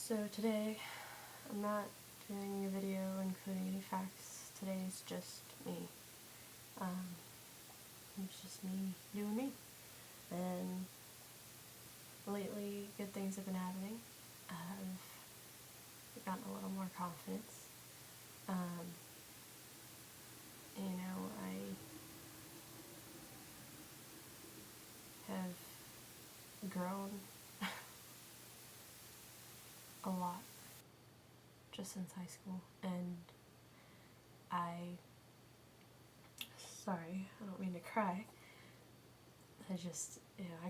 So today, I'm not doing a video including any facts. Today is just me. It's just me doing me. And lately, good things have been happening. I've gotten a little more confidence. I have grown a lot just since high school, and sorry, I don't mean to cry. I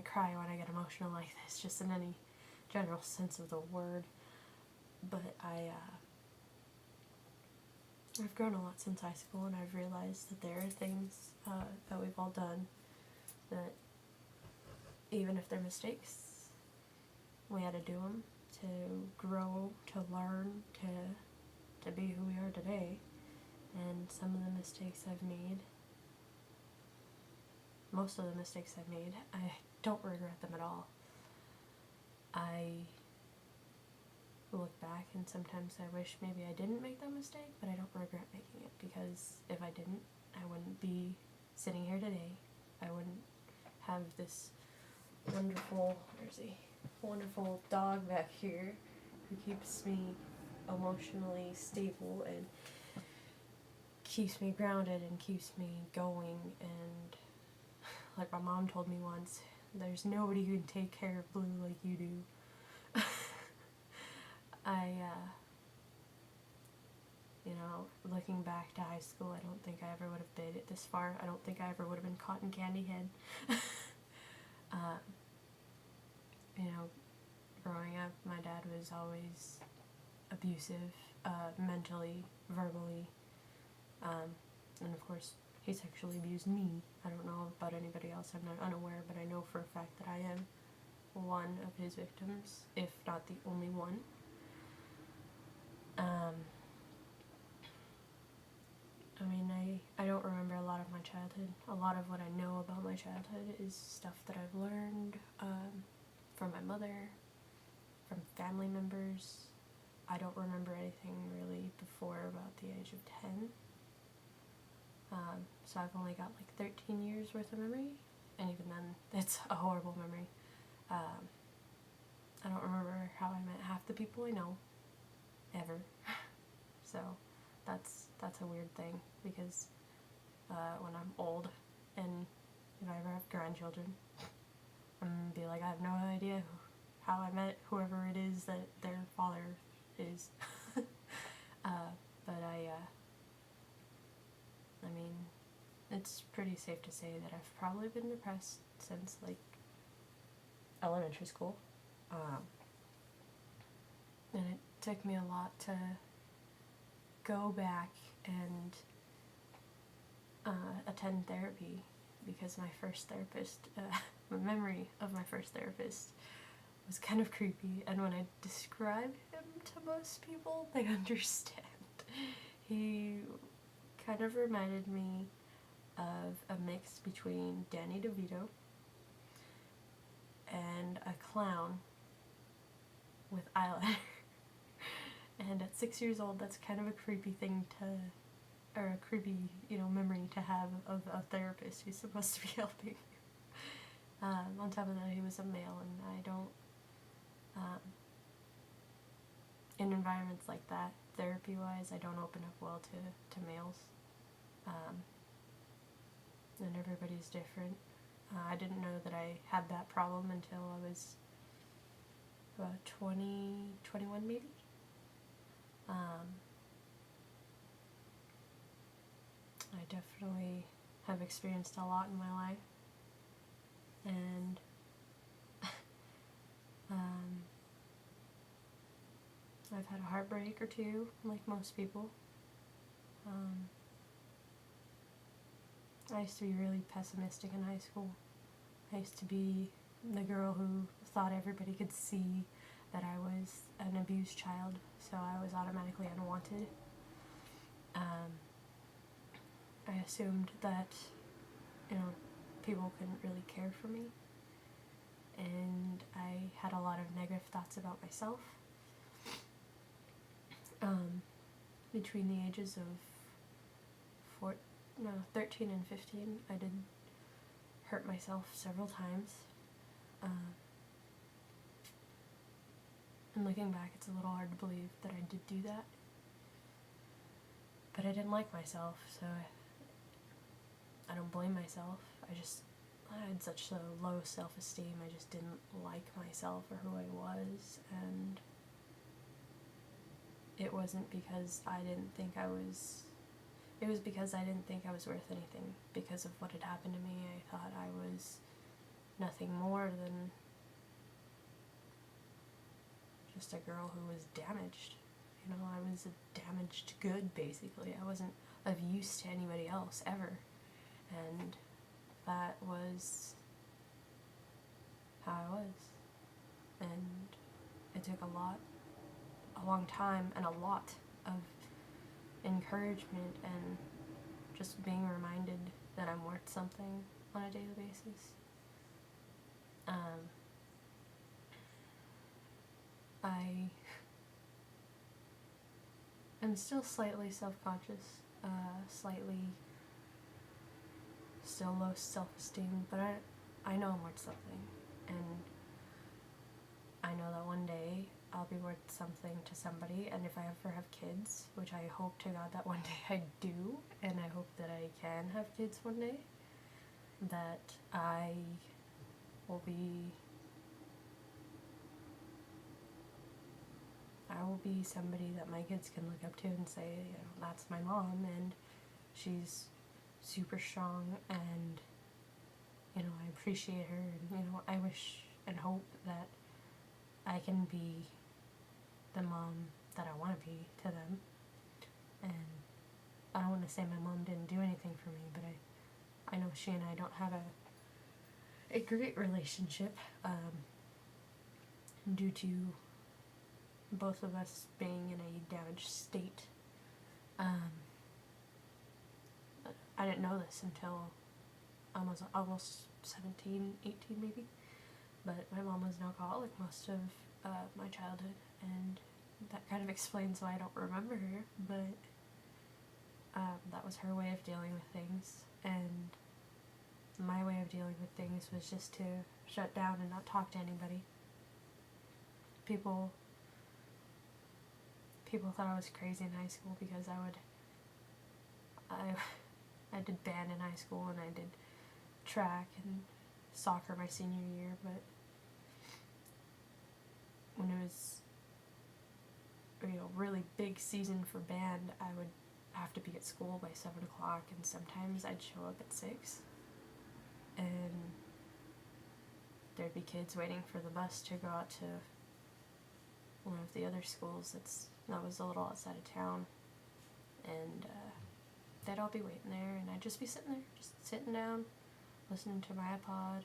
cry when I get emotional like this, just in any general sense of the word. But I've grown a lot since high school, and I've realized that there are things that we've all done that, even if they're mistakes, we had to do them to grow, to learn, to be who we are today. And some of the mistakes I've made, most of the mistakes I've made, I don't regret them at all. I look back and sometimes I wish maybe I didn't make that mistake, but I don't regret making it, because if I didn't, I wouldn't be sitting here today. I wouldn't have this wonderful dog back here who keeps me emotionally stable and keeps me grounded and keeps me going. And like my mom told me once, there's nobody who can take care of Blue like you do. Looking back to high school, I don't think I ever would have made it this far. I don't think I ever would have been cotton candy head. Growing up, my dad was always abusive, mentally, verbally, and of course, he sexually abused me. I don't know about anybody else, I'm not unaware, but I know for a fact that I am one of his victims, if not the only one. I don't remember a lot of my childhood. A lot of what I know about my childhood is stuff that I've learned from my mother, from family members. I don't remember anything really before about the age of 10. So I've only got like 13 years worth of memory, and even then, it's a horrible memory. I don't remember how I met half the people I know, ever. So that's a weird thing, because when I'm old, and if I ever have grandchildren, I'm gonna be like, I have no idea how I met whoever it is that their father is. It's pretty safe to say that I've probably been depressed since, like, elementary school. And it took me a lot to go back and attend therapy, because my first therapist, my memory of my first therapist was kind of creepy, and when I describe him to most people, they understand. He kind of reminded me of a mix between Danny DeVito and a clown with eyeliner. And at 6 years old, that's kind of a creepy thing or a creepy, memory to have of a therapist who's supposed to be helping you. On top of that, he was a male, and I don't, in environments like that, therapy-wise, I don't open up well to males. And everybody's different. I didn't know that I had that problem until I was about 20, 21 maybe. I definitely have experienced a lot in my life, and I've had a heartbreak or two, like most people. I used to be really pessimistic in high school. I used to be the girl who thought everybody could see that I was an abused child, so I was automatically unwanted. I assumed that, people couldn't really care for me, and I had a lot of negative thoughts about myself. between the ages of 13 and 15, I did hurt myself several times. And looking back, it's a little hard to believe that I did do that. But I didn't like myself, so I don't blame myself. I had such a low self-esteem, I just didn't like myself or who I was, and it wasn't because I didn't think I was, it was because I didn't think I was worth anything. Because of what had happened to me, I thought I was nothing more than just a girl who was damaged. You know, I was a damaged good, basically. I wasn't of use to anybody else, ever. And that was how I was. And it took a long time, and a lot of encouragement and just being reminded that I'm worth something on a daily basis. I'm still slightly self-conscious, still low self-esteem, but I know I'm worth something, and I know that one day I'll be worth something to somebody, and if I ever have kids, which I hope to God that one day I do, and I hope that I can have kids one day, that I will be somebody that my kids can look up to and say, you know, that's my mom, and she's super strong, and, you know, I appreciate her, and, you know, I wish and hope that I can be the mom that I want to be to them. And I don't want to say my mom didn't do anything for me, but I know she and I don't have a great relationship, due to both of us being in a damaged state. I didn't know this until I was almost 17, 18 maybe, but my mom was an alcoholic most of my childhood, and that kind of explains why I don't remember her, but that was her way of dealing with things, and my way of dealing with things was just to shut down and not talk to anybody. People thought I was crazy in high school because I did band in high school, and I did track and soccer my senior year, but when it was, you know, really big season for band, I would have to be at school by 7 o'clock, and sometimes I'd show up at 6, and there'd be kids waiting for the bus to go out to one of the other schools that was a little outside of town, and they'd all be waiting there, and I'd just be sitting there, just sitting down, listening to my iPod,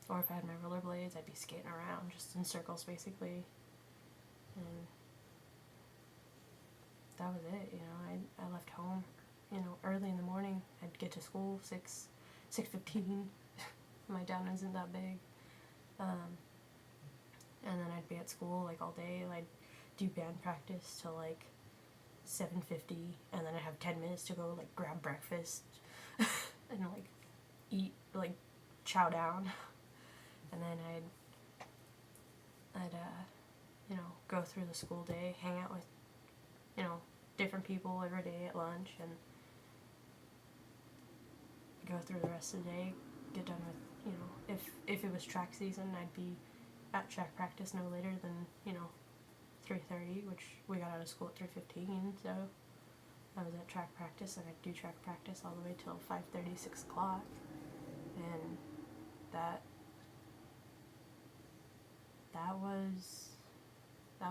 or if I had my rollerblades, I'd be skating around, just in circles, basically, and that was it, you know. I left home, you know, early in the morning. I'd get to school 6:15. My town isn't that big, and then I'd be at school, like, all day. I'd do band practice till, like, 7:50, and then I'd have 10 minutes to go, like, grab breakfast, and, like, eat, like, chow down, and then I'd you know, go through the school day, hang out with, you know, different people every day at lunch, and go through the rest of the day, get done with, you know, if it was track season, I'd be at track practice no later than, you know, 3:30, which we got out of school at 3:15, so I was at track practice, and I'd do track practice all the way till 5:30, 6 o'clock, and that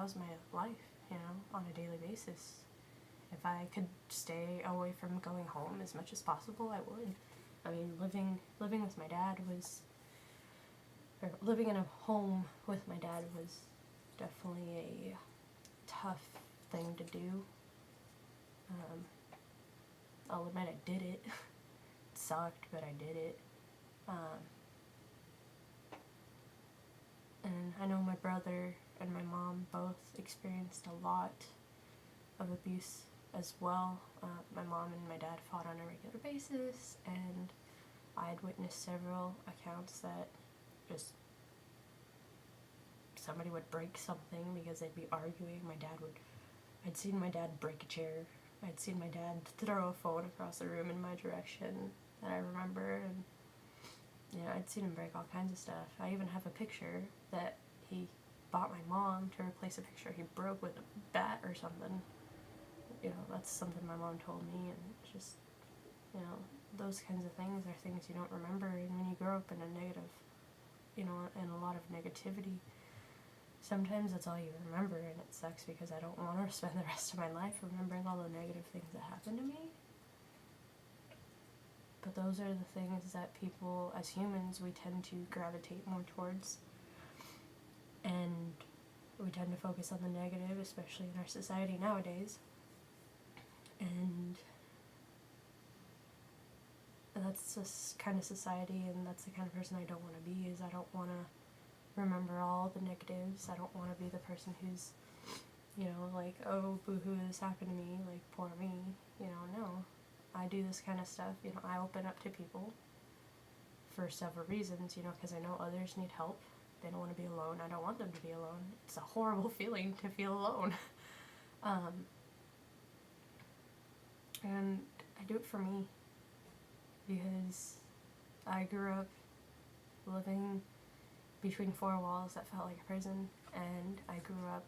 was my life, you know, on a daily basis. If I could stay away from going home as much as possible, I would. I mean, living with my dad living in a home with my dad was definitely a tough thing to do. I'll admit I did it. It sucked, but I did it. And I know brother and my mom both experienced a lot of abuse as well. My mom and my dad fought on a regular basis, and I had witnessed several accounts that just somebody would break something because they'd be arguing. I'd seen my dad break a chair. I'd seen my dad throw a phone across the room in my direction that I remember, and I'd seen him break all kinds of stuff. I even have a picture that he bought my mom to replace a picture he broke with a bat or something. That's something my mom told me, and just, those kinds of things are things you don't remember, and when you grow up in a negative, in a lot of negativity, sometimes that's all you remember, and it sucks because I don't want to spend the rest of my life remembering all the negative things that happened to me. But those are the things that people, as humans, we tend to gravitate more towards, and we tend to focus on the negative, especially in our society nowadays. And that's this kind of society, and that's the kind of person I don't want to be. Is I don't want to remember all the negatives. I don't want to be the person who's, like, oh, boo-hoo, this happened to me, like, poor me. No. I do this kind of stuff. I open up to people for several reasons, because I know others need help. They don't want to be alone. I don't want them to be alone. It's a horrible feeling to feel alone. And I do it for me, because I grew up living between four walls that felt like a prison, and I grew up,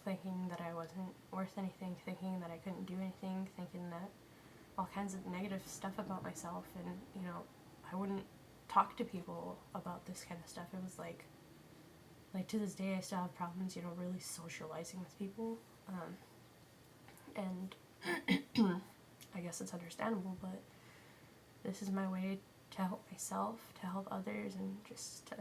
thinking that I wasn't worth anything, thinking that I couldn't do anything, thinking that all kinds of negative stuff about myself, and, I wouldn't talk to people about this kind of stuff. It was like to this day I still have problems, really socializing with people, and I guess it's understandable, but this is my way to help myself, to help others, and just to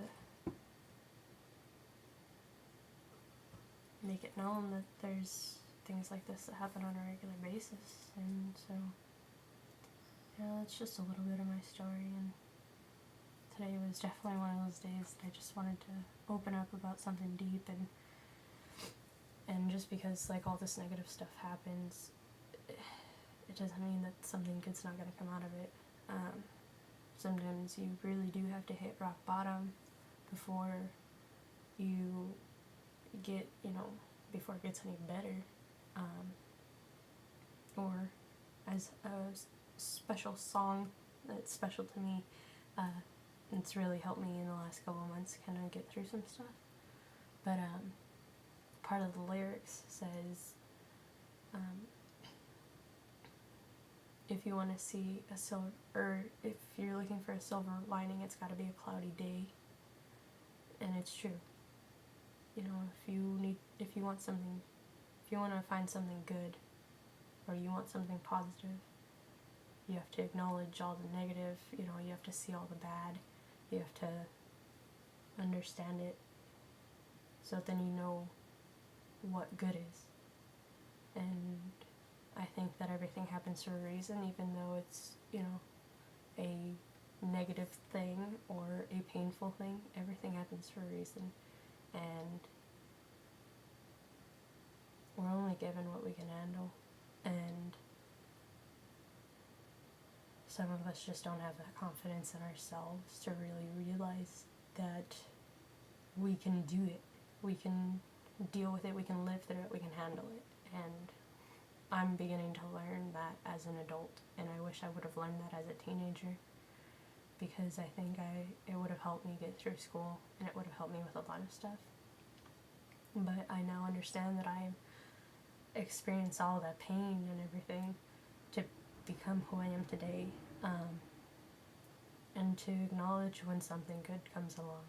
make it known that there's things like this that happen on a regular basis. And so, that's just a little bit of my story, and today was definitely one of those days that I just wanted to open up about something deep, and just because, like, all this negative stuff happens, it doesn't mean that something good's not going to come out of it. Sometimes you really do have to hit rock bottom before you get, before it gets any better. Or as a special song that's special to me, it's really helped me in the last couple of months kind of get through some stuff. But part of the lyrics says, if you want to see a silver, or if you're looking for a silver lining, it's got to be a cloudy day. And it's true. If you want to find something good, or you want something positive, you have to acknowledge all the negative, you have to see all the bad, you have to understand it, so then you know what good is. And I think that everything happens for a reason, even though it's, a negative thing or a painful thing. Everything happens for a reason, and we're only given what we can handle, and some of us just don't have that confidence in ourselves to really realize that we can do it, we can deal with it, we can live through it, we can handle it. And I'm beginning to learn that as an adult, and I wish I would have learned that as a teenager, because I think it would have helped me get through school, and it would have helped me with a lot of stuff. But I now understand that I experienced all that pain and everything to become who I am today, and to acknowledge when something good comes along.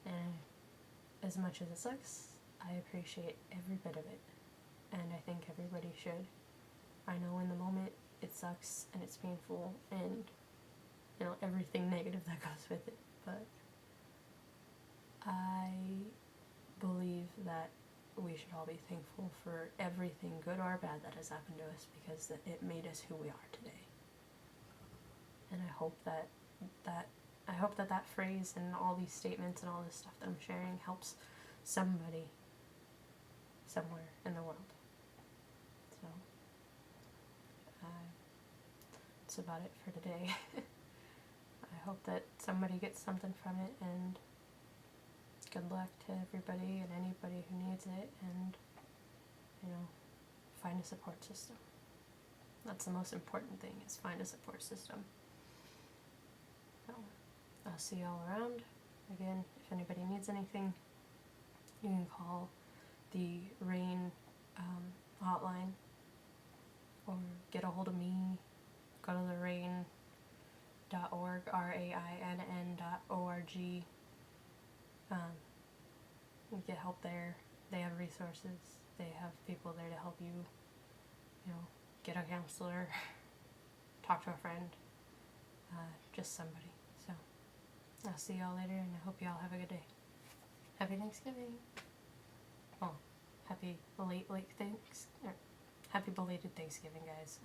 And as much as it sucks, I appreciate every bit of it, and I think everybody should. I know in the moment it sucks and it's painful and everything negative that goes with it, but I believe that we should all be thankful for everything, good or bad, that has happened to us, because it made us who we are today. And I hope that I hope that that phrase and all these statements and all this stuff that I'm sharing helps somebody somewhere in the world. So, that's about it for today. I hope that somebody gets something from it, and good luck to everybody and anybody who needs it, and, you know, find a support system. That's the most important thing, is find a support system. So, I'll see y'all around. Again, if anybody needs anything, you can call the RAIN hotline, or get a hold of me. Go to the RAIN.org, RAINN.org. You get help there. They have resources. They have people there to help you, you know, get a counselor, talk to a friend, just somebody. So, I'll see y'all later, and I hope y'all have a good day. Happy Thanksgiving. Well, happy belated Thanksgiving, guys.